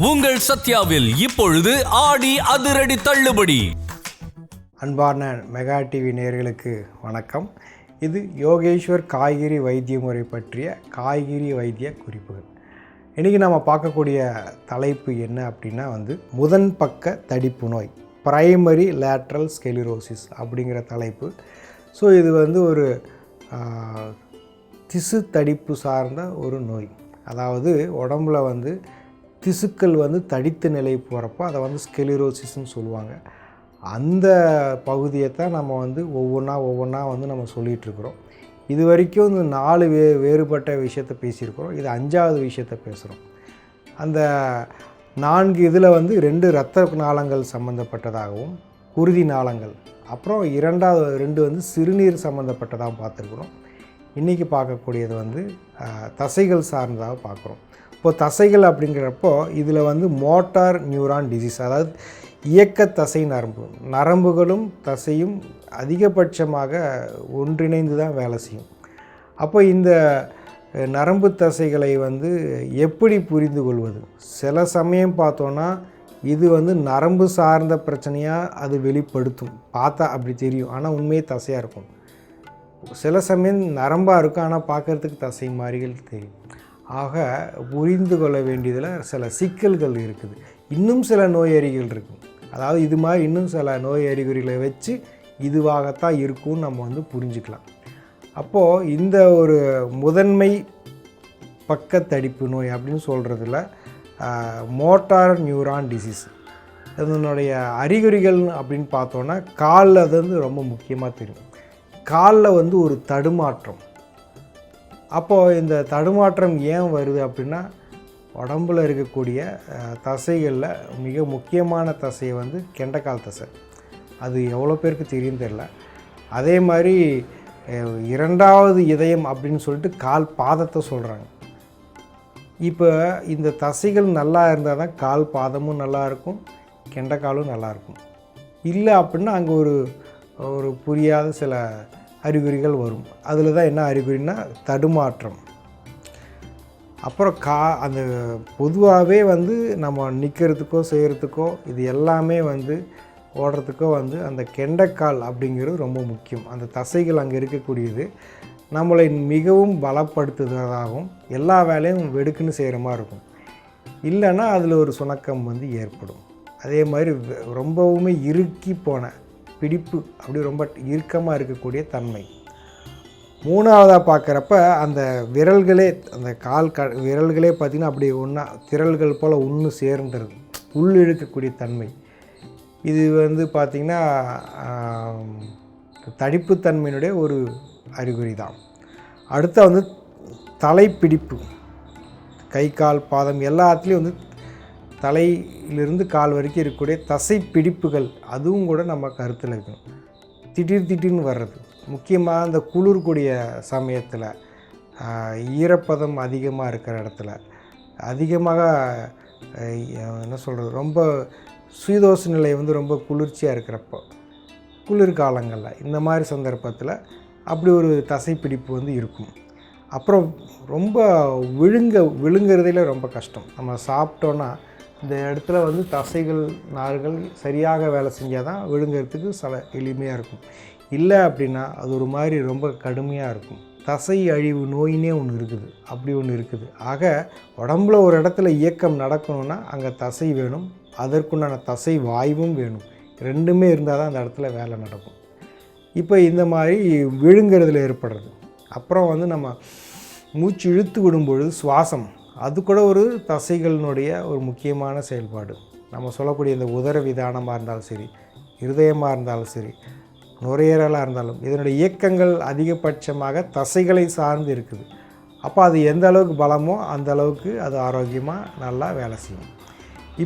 உங்கள் சத்யாவில் இப்பொழுது ஆடி அதிரடி தள்ளுபடி. அன்பான மெகா டிவி நேயர்களுக்கு வணக்கம். இது யோகேஸ்வர் காய்கறி வைத்திய முறை பற்றிய காய்கறி வைத்திய குறிப்புகள். இன்றைக்கி நம்ம பார்க்கக்கூடிய தலைப்பு என்ன அப்படின்னா முதன் பக்க தடிப்பு நோய், பிரைமரி லேட்ரல் ஸ்கெலிரோசிஸ் அப்படிங்கிற தலைப்பு. ஸோ இது ஒரு திசு தடிப்பு சார்ந்த ஒரு நோய். அதாவது உடம்புல திசுக்கள் தடித்த நிலை போகிறப்போ அதை ஸ்கெலிரோசிஸ்ன்னு சொல்லுவாங்க. அந்த பகுதியை தான் நம்ம ஒவ்வொன்றா நம்ம சொல்லிகிட்ருக்குறோம். இது வரைக்கும் 4 வேறுபட்ட விஷயத்தை பேசியிருக்கிறோம். இது 5வது விஷயத்தை பேசுகிறோம். அந்த 4 இதில் 2 இரத்த நாளங்கள் சம்மந்தப்பட்டதாகவும், குருதி நாளங்கள், அப்புறம் 2 சிறுநீர் சம்மந்தப்பட்டதாகவும் பார்த்துருக்குறோம். இன்றைக்கி பார்க்கக்கூடியது தசைகள் சார்ந்ததாக பார்க்குறோம். இப்போது தசைகள் அப்படிங்கிறப்போ இதில் மோட்டார் நியூரான் டிசீஸ், அதாவது இயக்க தசை நரம்புகளும் தசையும் அதிகபட்சமாக ஒன்றிணைந்து தான் வேலை செய்யும். அப்போ இந்த நரம்பு தசைகளை எப்படி புரிந்து கொள்வது? சில சமயம் பார்த்தோன்னா இது நரம்பு சார்ந்த பிரச்சனையாக அது வெளிப்படுத்தும், பார்த்தா அப்படி தெரியும், ஆனால் உண்மையே தசையாக இருக்கும். சில சமயம் நரம்பாக இருக்கும், ஆனால் பார்க்குறதுக்கு தசை மாதிரிகள் தெரியும். ஆக புரிந்து கொள்ள வேண்டியதில் சில சிக்கல்கள் இருக்குது. இன்னும் சில நோய் அறிகுறிகள் இருக்குது. அதாவது இது மாதிரி இன்னும் சில நோய் அறிகுறிகளை வச்சு இதுவாகத்தான் இருக்கும்னு நம்ம புரிஞ்சுக்கலாம். அப்போது இந்த ஒரு முதன்மை பக்கத்தடிப்பு நோய் அப்படின்னு சொல்கிறதுல மோட்டார் நியூரான் டிசீஸ் இதனுடைய அறிகுறிகள் அப்படின்னு பார்த்தோன்னா காலில் அது ரொம்ப முக்கியமாக தெரியும். காலில் ஒரு தடுமாற்றம். அப்போது இந்த தடுமாற்றம் ஏன் வருது அப்படின்னா, உடம்பில் இருக்கக்கூடிய தசைகளில் மிக முக்கியமான தசையை கெண்டைக்கால் தசை. அது எவ்வளோ பேருக்கு தெரியும் தெரில. அதே மாதிரி 2வது இதயம் அப்படின்னு சொல்லிட்டு கால் பாதத்தை சொல்கிறாங்க. இப்போ இந்த தசைகள் நல்லா இருந்தால் தான் கால் பாதமும் நல்லாயிருக்கும், கெண்டைக்காலும் நல்லாயிருக்கும். இல்லை அப்படின்னா அங்கே ஒரு புரியாத சில அறிகுறிகள் வரும். அதில் தான் என்ன அறிகுறின்னா தடுமாற்றம். அப்புறம் அந்த பொதுவாகவே நம்ம நிற்கிறதுக்கோ செய்கிறதுக்கோ இது எல்லாமே ஓடுறதுக்கோ அந்த கெண்டைக்கால் அப்படிங்கிறது ரொம்ப முக்கியம். அந்த தசைகள் அங்கே இருக்கக்கூடியது நம்மளை மிகவும் பலப்படுத்துவதாகவும் எல்லா வேலையும் வெடுக்குன்னு செய்கிற மாதிரி இருக்கும். இல்லைன்னா அதில் ஒரு சுணக்கம் ஏற்படும். அதே மாதிரி ரொம்பவுமே இறுக்கி போன பிடிப்பு, அப்படி ரொம்ப இறுக்கமாக இருக்கக்கூடிய தன்மை. 3வதாக பார்க்குறப்ப அந்த விரல்களே, அந்த விரல்களே பார்த்திங்கன்னா அப்படி ஒன்றா திரள்கள் போல் ஒன்று சேர்ந்துருது, உள் இழுக்கக்கூடிய தன்மை. இது பார்த்திங்கன்னா தடிப்புத்தன்மையினுடைய ஒரு அறிகுறி தான். அடுத்த தலைப்பிடிப்பு, கை கால் பாதம் எல்லாத்துலேயும் தலையிலிருந்து கால் வரைக்கும் இருக்கக்கூடிய தசை பிடிப்புகள், அதுவும் கூட நம்ம கருத்தில் இருக்கணும். திடீர்னு வர்றது, முக்கியமாக இந்த குளிர்க்கூடிய சமயத்தில், ஈரப்பதம் அதிகமாக இருக்கிற இடத்துல, அதிகமாக என்ன சொல்கிறது, ரொம்ப சீதோஷ நிலை ரொம்ப குளிர்ச்சியாக இருக்கிறப்போ, குளிர்காலங்களில், இந்த மாதிரி சந்தர்ப்பத்தில் அப்படி ஒரு தசைப்பிடிப்பு இருக்கும். அப்புறம் ரொம்ப விழுங்குறதுல ரொம்ப கஷ்டம். நம்ம சாப்பிட்டோன்னா இந்த இடத்துல தசைகள் நார்கள் சரியாக வேலை செஞ்சால் தான் விழுங்கிறதுக்கு சில எளிமையாக இருக்கும். இல்லை அப்படின்னா அது ஒரு மாதிரி ரொம்ப கடுமையாக இருக்கும். தசை அழிவு நோயினே ஒன்று இருக்குது, அப்படி ஒன்று இருக்குது. ஆக உடம்புல ஒரு இடத்துல இயக்கம் நடக்கணும்னா அங்கே தசை வேணும், அதற்குண்டான தசை வாயுவும் வேணும். 2மே இருந்தால் தான் அந்த இடத்துல வேலை நடக்கும். இப்போ இந்த மாதிரி விழுங்கிறதுல ஏற்படுறது. அப்புறம் நம்ம மூச்சு இழுத்து விடும்பொழுது சுவாசம், அது கூட ஒரு தசைகளினுடைய ஒரு முக்கியமான செயல்பாடு. நம்ம சொல்லக்கூடிய இந்த உதர விதானமாக இருந்தாலும் சரி, இருதயமாக இருந்தாலும் சரி, நுரையீரலாக இருந்தாலும் இதனுடைய இயக்கங்கள் அதிகபட்சமாக தசைகளை சார்ந்து இருக்குது. அப்போ அது எந்த அளவுக்கு பலமோ அந்த அளவுக்கு அது ஆரோக்கியமாக நல்லா வேலை செய்யும்.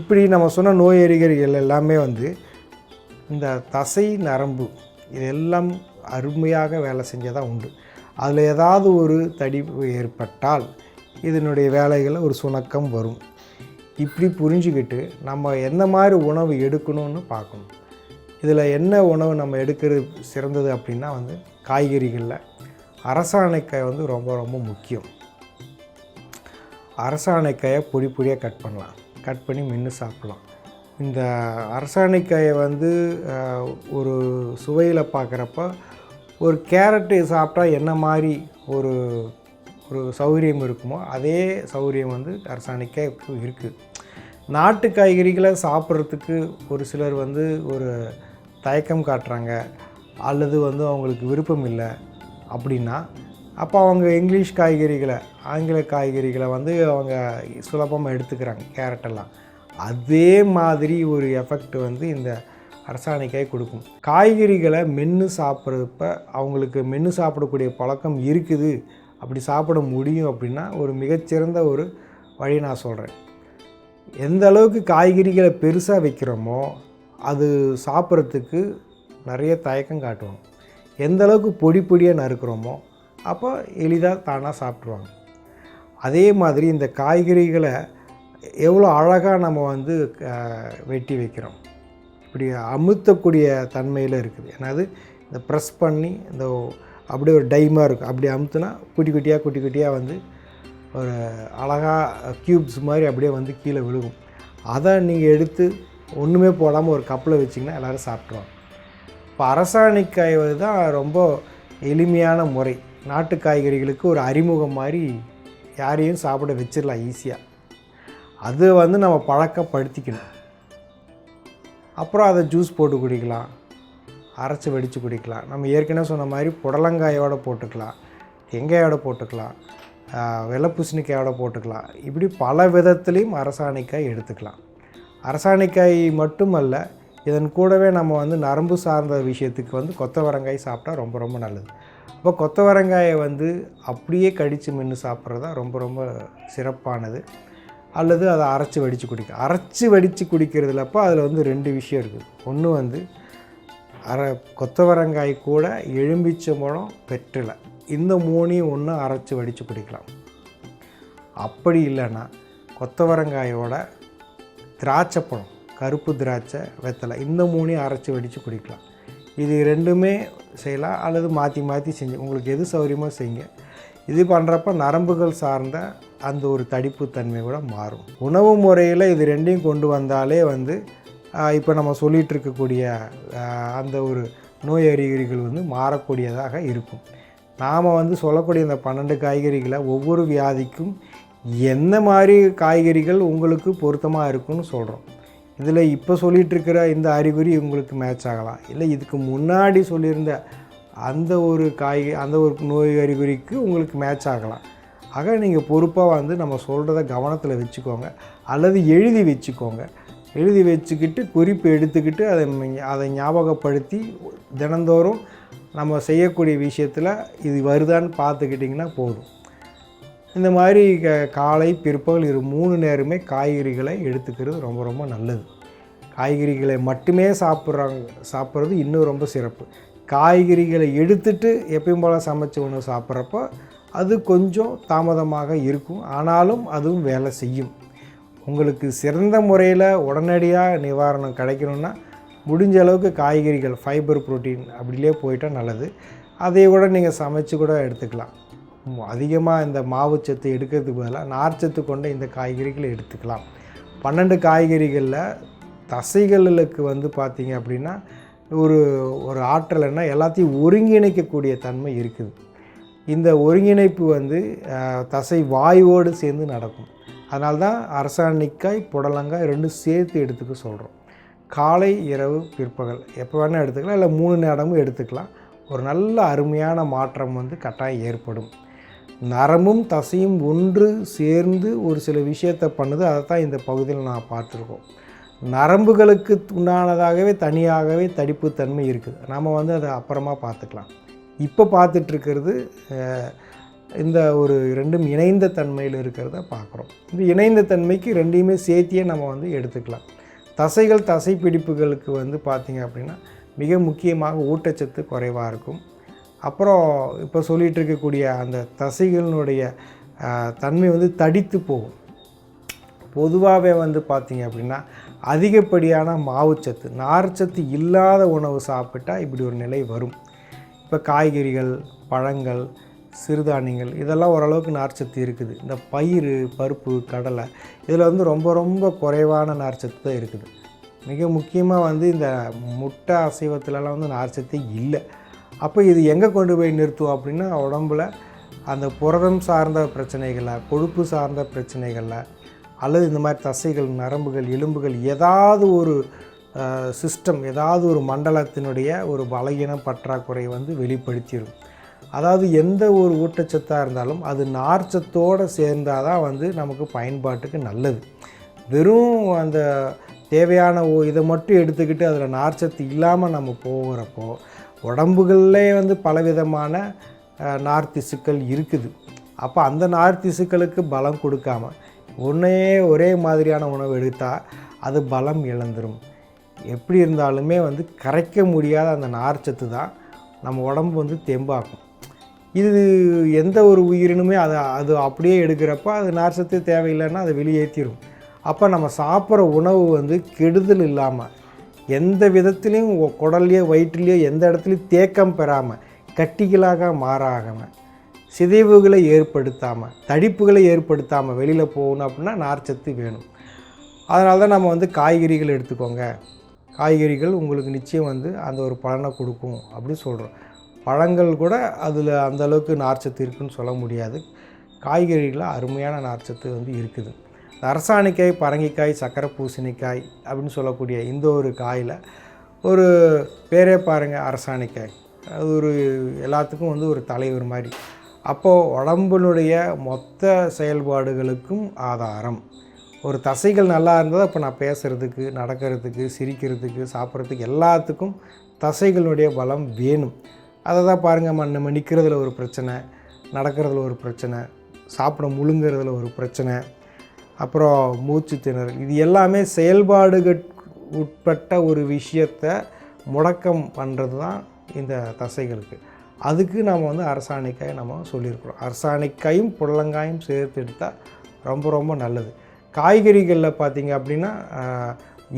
இப்படி நம்ம சொன்ன நோய் அறிகுறிகள் எல்லாமே இந்த தசை நரம்பு இதெல்லாம் அருமையாக வேலை செஞ்சதாக உண்டு. அதில் ஏதாவது ஒரு தடிப்பு ஏற்பட்டால் இதனுடைய வேலைகளில் ஒரு சுணக்கம் வரும். இப்படி புரிஞ்சுக்கிட்டு நம்ம என்ன மாதிரி உணவு எடுக்கணும்னு பார்க்கணும். இதில் என்ன உணவு நம்ம எடுக்கிறது சிறந்தது அப்படின்னா காய்கறிகளில் அரசாணைக்காய் ரொம்ப ரொம்ப முக்கியம். அரசாணைக்காயை பொடி பொடியாக கட் பண்ணலாம். கட் பண்ணி மென்று சாப்பிட்லாம். இந்த அரசாணிக்காயை வந்து ஒரு சுவையில் பார்க்குறப்ப ஒரு கேரட்டு சாப்பிட்டா என்ன மாதிரி ஒரு ஒரு சௌகரியம் இருக்குமோ அதே சௌகரியம் வந்து அரசாணிக்காய்க்கு இருக்குது. நாட்டு காய்கறிகளை சாப்பிட்றதுக்கு ஒரு சிலர் வந்து ஒரு தயக்கம் காட்டுறாங்க, அல்லது வந்து அவங்களுக்கு விருப்பம் இல்லை அப்படின்னா, அப்போ அவங்க இங்கிலீஷ் காய்கறிகளை, ஆங்கில காய்கறிகளை வந்து அவங்க சுலபமாக எடுத்துக்கிறாங்க, கேரட்டெல்லாம். அதே மாதிரி ஒரு எஃபெக்ட் வந்து இந்த அரசாணிக்காய் கொடுக்கும். காய்கறிகளை மென்று சாப்பிட்றப்ப அவங்களுக்கு மென்று சாப்பிடக்கூடிய பழக்கம் இருக்குது, அப்படி சாப்பிட முடியும் அப்படின்னா ஒரு மிகச்சிறந்த ஒரு வழி நான் சொல்கிறேன். எந்த அளவுக்கு காய்கறிகளை பெருசாக வைக்கிறோமோ அது சாப்பிட்றதுக்கு நிறைய தயக்கம் காட்டுவோம். எந்த அளவுக்கு பொடி பொடியாக நறுக்கிறோமோ அப்போ எளிதாக தானாக சாப்பிட்ருவாங்க. அதே மாதிரி இந்த காய்கறிகளை எவ்வளோ அழகாக நம்ம வந்து வெட்டி வைக்கிறோம், இப்படி அமுத்தக்கூடிய தன்மையில் இருக்குது. ஏன்னா இந்த ப்ரெஸ் பண்ணி இந்த அப்படியே ஒரு டைமாக இருக்கும், அப்படி அமுத்துனா குட்டி குட்டியாக வந்து ஒரு அழகாக க்யூப்ஸ் மாதிரி அப்படியே வந்து கீழே விழுகும். அதை நீங்கள் எடுத்து ஒன்றுமே போடாமல் ஒரு கப்பில் வச்சிங்கன்னா எல்லோரும் சாப்பிட்ருவாங்க. இப்போ அரசாணிக்காய் தான் ரொம்ப எளிமையான முறை. நாட்டு காய்கறிகளுக்கு ஒரு அறிமுகம் மாதிரி யாரையும் சாப்பிட வச்சிடலாம் ஈஸியாக. அது வந்து நம்ம பழக்கப்படுத்திக்கணும். அப்புறம் அதை ஜூஸ் போட்டு குடிக்கலாம், அரைச்சி வடித்து குடிக்கலாம். நம்ம ஏற்கனவே சொன்ன மாதிரி புடலங்காயோடு போட்டுக்கலாம், வெங்காயோடு போட்டுக்கலாம், வெள்ளை பூசணிக்காயோட போட்டுக்கலாம். இப்படி பல விதத்துலேயும் அரசாணிக்காய் எடுத்துக்கலாம். அரசாணிக்காய் மட்டுமல்ல, இதன் கூடவே நம்ம வந்து நரம்பு சார்ந்த விஷயத்துக்கு வந்து கொத்தவரங்காய் சாப்பிட்டா ரொம்ப ரொம்ப நல்லது. இப்போ கொத்தவரங்காயை வந்து அப்படியே கடித்து மென்று சாப்பிட்றது தான் ரொம்ப ரொம்ப சிறப்பானது. அல்லது அதை அரைச்சி வடித்து குடிக்கிறதுலப்போ அதில் வந்து 2 விஷயம் இருக்குது. ஒன்று வந்து கொத்தவரங்காய் கூட எலுமிச்சம்பழம், வெற்றிலை, இந்த 3ஐயும் ஒன்று அரைச்சி வடித்து குடிக்கலாம். அப்படி இல்லைன்னா கொத்தவரங்காயோட திராட்சைப்பழம், கருப்பு திராட்சை, வெத்தலை, இந்த 3ஐயும் அரைச்சி வடித்து குடிக்கலாம். இது 2மே செய்யலாம், அல்லது மாற்றி செஞ்சு உங்களுக்கு எது சௌகரியமாக செய்யுங்க. இது பண்ணுறப்ப நரம்புகள் சார்ந்த அந்த ஒரு தடிப்பு தன்மை கூட மாறும். உணவு முறையில் இது 2ஐயும் கொண்டு வந்தாலே வந்து இப்போ நம்ம சொல்லிகிட்டு இருக்கக்கூடிய அந்த ஒரு நோய் அறிகுறிகள் வந்து மாறக்கூடியதாக இருக்கும். நாம் வந்து சொல்லக்கூடிய இந்த 12 காய்கறிகளை ஒவ்வொரு வியாதிக்கும் என்ன மாதிரி காய்கறிகள் உங்களுக்கு பொருத்தமாக இருக்குன்னு சொல்கிறோம். இதில் இப்போ சொல்லிகிட்ருக்கிற இந்த அறிகுறி உங்களுக்கு மேட்ச் ஆகலாம், இல்லை இதுக்கு முன்னாடி சொல்லியிருந்த அந்த ஒரு அந்த ஒரு நோய் அறிகுறிக்கு உங்களுக்கு மேட்ச் ஆகலாம். ஆக நீங்கள் பொறுப்பாக வந்து நம்ம சொல்கிறத கவனத்தில் வச்சுக்கோங்க, அல்லது எழுதி வச்சுக்கோங்க. எழுதி வச்சுக்கிட்டு குறிப்பு எடுத்துக்கிட்டு அதை ஞாபகப்படுத்தி தினந்தோறும் நம்ம செய்யக்கூடிய விஷயத்தில் இது வருதான்னு பார்த்துக்கிட்டிங்கன்னா போதும். இந்த மாதிரி காலை பிற்பகல் 3 நேரமே காய்கறிகளை எடுத்துக்கிறது ரொம்ப ரொம்ப நல்லது. காய்கறிகளை மட்டுமே சாப்பிட்றது இன்னும் ரொம்ப சிறப்பு. காய்கறிகளை எடுத்துட்டு எப்பயும் போல் சமைச்ச உணவு சாப்பிட்றப்போ அது கொஞ்சம் தாமதமாக இருக்கும், ஆனாலும் அதுவும் வேலை செய்யும். உங்களுக்கு சிறந்த முறையில் உடனடியாக நிவாரணம் கிடைக்கணுன்னா முடிஞ்ச அளவுக்கு காய்கறிகள், ஃபைபர், புரோட்டீன் அப்படிலே போயிட்டால் நல்லது. அதை கூட நீங்கள் சமைச்சு கூட எடுத்துக்கலாம். அதிகமாக இந்த மாவுச்சத்து எடுக்கிறதுக்கு பதிலாக நார்ச்சத்து கொண்ட இந்த காய்கறிகளை எடுத்துக்கலாம். 12 காய்கறிகளில் தசைகளுக்கு வந்து பார்த்திங்க அப்படின்னா ஒரு ஆற்றல் என்ன, எல்லாத்தையும் ஒருங்கிணைக்கக்கூடிய தன்மை இருக்குது. இந்த ஒருங்கிணைப்பு வந்து தசை வாயுவோடு சேர்ந்து நடக்கும். அதனால்தான் அரசாணிக்காய், புடலங்காய் 2 சேர்த்து எடுத்துக்க சொல்கிறோம். காலை, இரவு, பிற்பகல் எப்போ வேணால் எடுத்துக்கலாம், இல்லை 3 நேரமும் எடுத்துக்கலாம். ஒரு நல்ல அருமையான மாற்றம் வந்து கட்டாயம் ஏற்படும். நரம்பும் தசையும் ஒன்று சேர்ந்து ஒரு சில விஷயத்தை பண்ணுது. அதை தான் இந்த பகுதியில் நான் பார்த்துருக்கோம். நரம்புகளுக்கு உண்டானதாகவே தனியாகவே தடிப்புத்தன்மை இருக்குது. நாம் வந்து அதை அப்புறமா பார்த்துக்கலாம். இப்போ பார்த்துட்ருக்கிறது இந்த ஒரு 2ம் இணைந்த தன்மையில் இருக்கிறத பார்க்குறோம். இந்த இணைந்த தன்மைக்கு 2ஐயுமே சேர்த்தியே நம்ம வந்து எடுத்துக்கலாம். தசைகள், தசை பிடிப்புகளுக்கு வந்து பார்த்திங்க அப்படின்னா மிக முக்கியமாக ஊட்டச்சத்து குறைவாக இருக்கும். அப்புறம் இப்போ சொல்லிகிட்டு இருக்கக்கூடிய அந்த தசைகளினுடைய தன்மை வந்து தடித்து போகும். பொதுவாகவே வந்து பார்த்திங்க அப்படின்னா அதிகப்படியான மாவுச்சத்து, நார்ச்சத்து இல்லாத உணவு சாப்பிட்டால் இப்படி ஒரு நிலை வரும். இப்போ காய்கறிகள், பழங்கள், சிறுதானியங்கள் இதெல்லாம் ஓரளவுக்கு நார்ச்சத்து இருக்குது. இந்த பயிறு, பருப்பு, கடலை இதில் வந்து ரொம்ப ரொம்ப குறைவான நார்ச்சத்து தான் இருக்குது. மிக முக்கியமாக வந்து இந்த முட்டை அசைவத்துலலாம் வந்து நார்ச்சத்தே இல்லை. அப்போ இது எங்கே கொண்டு போய் நிறுத்தும் அப்படின்னா, உடம்புல அந்த புரதம் சார்ந்த பிரச்சனைகளில், கொழுப்பு சார்ந்த பிரச்சனைகளில், அல்லது இந்த மாதிரி தசைகள், நரம்புகள், எலும்புகள் ஏதாவது ஒரு சிஸ்டம், ஏதாவது ஒரு மண்டலத்தினுடைய ஒரு பலகீன பற்றாக்குறை வந்து வெளிப்படுத்திடும். அதாவது எந்த ஒரு ஊட்டச்சத்தாக இருந்தாலும் அது நார்ச்சத்தோடு சேர்ந்தால் தான் வந்து நமக்கு பயன்பாட்டுக்கு நல்லது. வெறும் அந்த தேவையான இதை மட்டும் எடுத்துக்கிட்டு அதில் நார்ச்சத்து இல்லாமல் நம்ம போகிறப்போ உடம்புகளிலே வந்து பலவிதமான நார்த்திசுக்கள் இருக்குது. அப்போ அந்த நார்த்திசுக்களுக்கு பலம் கொடுக்காம ஒரே மாதிரியான உணவு எடுத்தால் அது பலம் இழந்துடும். எப்படி இருந்தாலுமே வந்து கரைக்க முடியாத அந்த நார்ச்சத்து தான் நம்ம உடம்பு வந்து தெம்பாக்கும். இது எந்த ஒரு உயிரினுமே அது அப்படியே எடுக்கிறப்ப அது நார்ச்சத்து தேவையில்லைன்னா அதை வெளியேற்றிடும். அப்போ நம்ம சாப்பிட்ற உணவு வந்து கெடுதல் இல்லாமல், எந்த விதத்துலேயும் குடல்லையோ வயிற்றுலையோ எந்த இடத்துலையும் தேக்கம் பெறாமல், கட்டிகளாக மாறாகாமல், சிதைவுகளை ஏற்படுத்தாமல், தடிப்புகளை ஏற்படுத்தாமல் வெளியில் போகணும் அப்படின்னா நார்ச்சத்து வேணும். அதனால தான் நம்ம வந்து காய்கறிகள் எடுத்துக்கோங்க, காய்கறிகள் உங்களுக்கு நிச்சயம் வந்து அந்த ஒரு பலனை கொடுக்கும் அப்படின்னு சொல்கிறோம். பழங்கள் கூட அதில் அந்தளவுக்கு நார்ச்சத்து இருக்குதுன்னு சொல்ல முடியாது. காய்கறிகளில் அருமையான நார்ச்சத்து வந்து இருக்குது. அரசாணிக்காய், பரங்கிக்காய், சக்கரை பூசணிக்காய் அப்படின்னு சொல்லக்கூடிய இந்த ஒரு காயில் ஒரு பேரே பாருங்கள், அரசாணிக்காய். அது ஒரு எல்லாத்துக்கும் வந்து ஒரு தலைவர் மாதிரி. அப்போது உடம்பினுடைய மொத்த செயல்பாடுகளுக்கும் ஆதாரம். ஒரு தசைகள் நல்லா இருந்தால் அப்போ நான் பேசுகிறதுக்கு, நடக்கிறதுக்கு, சிரிக்கிறதுக்கு, சாப்பிட்றதுக்கு எல்லாத்துக்கும் தசைகளுடைய பலம் வேணும். அதை தான் பாருங்கள், நம்ம நிற்கிறதுல ஒரு பிரச்சனை, நடக்கிறதுல ஒரு பிரச்சனை, சாப்பிட முழுங்கிறதுல ஒரு பிரச்சனை, அப்புறம் மூச்சு திணறல், இது எல்லாமே செயல்பாடுகள் உட்பட்ட ஒரு விஷயத்தை முடக்கம் பண்ணுறது தான் இந்த தசைகளுக்கு. அதுக்கு நம்ம வந்து அரசாணிக்காய் நம்ம சொல்லியிருக்கிறோம். அரசாணிக்காயும் புடலங்காயும் சேர்த்து எடுத்தால் ரொம்ப ரொம்ப நல்லது. காய்கறிகளில் பார்த்திங்க அப்படின்னா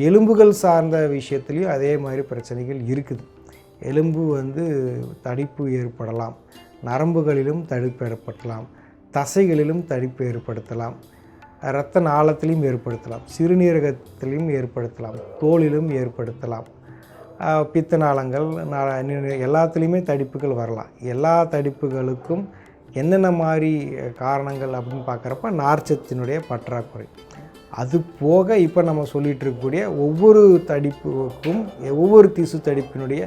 எலும்புகள் சார்ந்த விஷயத்துலேயும் அதே மாதிரி பிரச்சனைகள் இருக்குது. எலும்பு வந்து தடிப்பு ஏற்படலாம், நரம்புகளிலும் தடிப்பு ஏற்படுத்தலாம், தசைகளிலும் தடிப்பு ஏற்படுத்தலாம், இரத்த நாளத்திலையும் ஏற்படுத்தலாம், சிறுநீரகத்திலையும் ஏற்படுத்தலாம், தோலிலும் ஏற்படுத்தலாம், பித்த நாளங்கள் எல்லாத்துலேயுமே தடிப்புகள் வரலாம். எல்லா தடிப்புகளுக்கும் என்னென்ன மாதிரி காரணங்கள் அப்படின்னு பார்க்குறப்ப நார்ச்சத்தினுடைய பற்றாக்குறை. அது போக இப்போ நம்ம சொல்லிகிட்டு இருக்கக்கூடிய ஒவ்வொரு தடிப்புக்கும் ஒவ்வொரு திசு தடிப்பினுடைய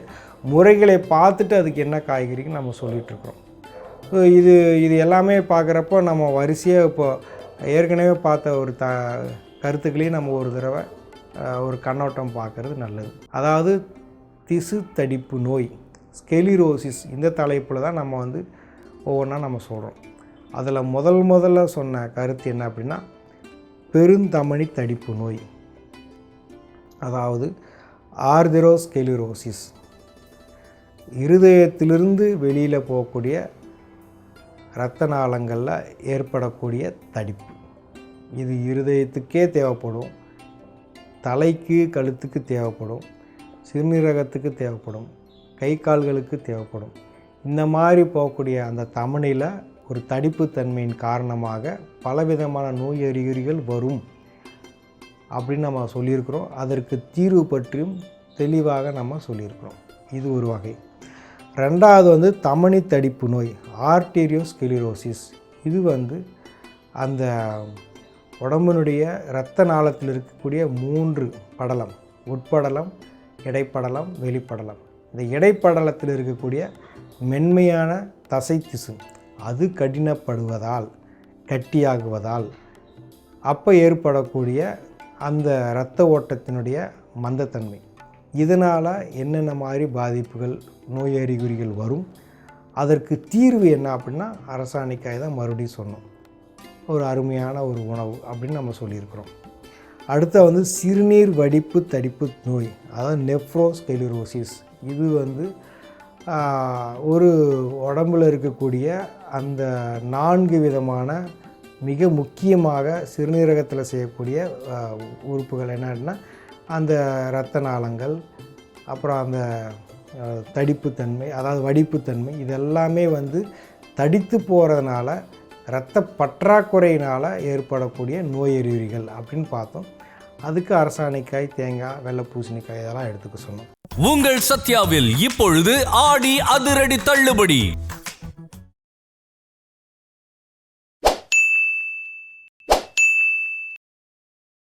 முறைகளை பார்த்துட்டு அதுக்கு என்ன காய்கறின்னு நம்ம சொல்லிகிட்ருக்குறோம். இது எல்லாமே பார்க்குறப்போ நம்ம வரிசையாக இப்போ ஏற்கனவே பார்த்த ஒரு கருத்துக்களையும் நம்ம ஒரு தடவை ஒரு கண்ணோட்டம் பார்க்குறது நல்லது. அதாவது திசு தடிப்பு நோய், ஸ்கெலிரோசிஸ், இந்த தலைப்பில் தான் நம்ம வந்து ஒவ்வொன்றா நம்ம சொல்கிறோம். அதில் முதல்ல சொன்ன கருத்து என்ன அப்படின்னா, பெருந்தமனி தடிப்பு நோய், அதாவது ஆர்தெரோஸ்கெலிரோசிஸ். இருதயத்திலிருந்து வெளியில் போகக்கூடிய இரத்த நாளங்களில் ஏற்படக்கூடிய தடிப்பு. இது இருதயத்துக்கே தேவைப்படும், தலைக்கு கழுத்துக்கு தேவைப்படும், சிறுநீரகத்துக்கு தேவைப்படும், கை கால்களுக்கு தேவைப்படும். இந்த மாதிரி போகக்கூடிய அந்த தமனியில் ஒரு தடிப்பு தன்மையின் காரணமாக பலவிதமான நோய் அறிகுறிகள் வரும் அப்படின்னு நம்ம சொல்லியிருக்கிறோம். அதற்கு தீர்வு பற்றியும் தெளிவாக நம்ம சொல்லியிருக்கிறோம். இது ஒரு வகை. ரெண்டாவது வந்து தமனி தடிப்பு நோய், ஆர்டீரியோஸ்கெலிரோசிஸ். இது வந்து அந்த உடம்பினுடைய இரத்த நாளத்தில் இருக்கக்கூடிய 3 படலம், உட்படலம், இடைப்படலம், வெளிப்படலம். இந்த இடைப்படலத்தில் இருக்கக்கூடிய மென்மையான தசை திசு அது கடினப்படுவதால், கட்டியாகுவதால் அப்போ ஏற்படக்கூடிய அந்த இரத்த ஓட்டத்தினுடைய மந்தத்தன்மை, இதனால் என்னென்ன மாதிரி பாதிப்புகள், நோய் அறிகுறிகள் வரும், அதற்கு தீர்வு என்ன அப்படின்னா அரசாணிக்காய் தான் மறுபடியும் சொன்னோம். ஒரு அருமையான ஒரு உணவு அப்படின்னு நம்ம சொல்லியிருக்கிறோம். அடுத்த வந்து சிறுநீர் வடிப்பு தடிப்பு நோய், அதாவது நெஃப்ரோஸ்கெலிரோசிஸ். இது வந்து ஒரு உடம்பில் இருக்கக்கூடிய அந்த 4 விதமான மிக முக்கியமாக சிறுநீரகத்தில் செய்யக்கூடிய உறுப்புகள் என்னன்னா அந்த இரத்த நாளங்கள், அப்புறம் அந்த தடிப்புத்தன்மை, அதாவது வடிப்புத்தன்மை, இதெல்லாமே வந்து தடித்து போகிறதுனால இரத்த பற்றாக்குறையினால் ஏற்படக்கூடிய நோய் அறிகுறிகள் அப்படின்னு பார்த்தோம். அதுக்கு அரசாணிக்காய், தேங்காய், வெள்ளை பூசணிக்காய் இதெல்லாம் எடுத்துக்க சொன்னோம். உங்கள் சத்யாவில் இப்பொழுது ஆடி அதிரடி தள்ளுபடி.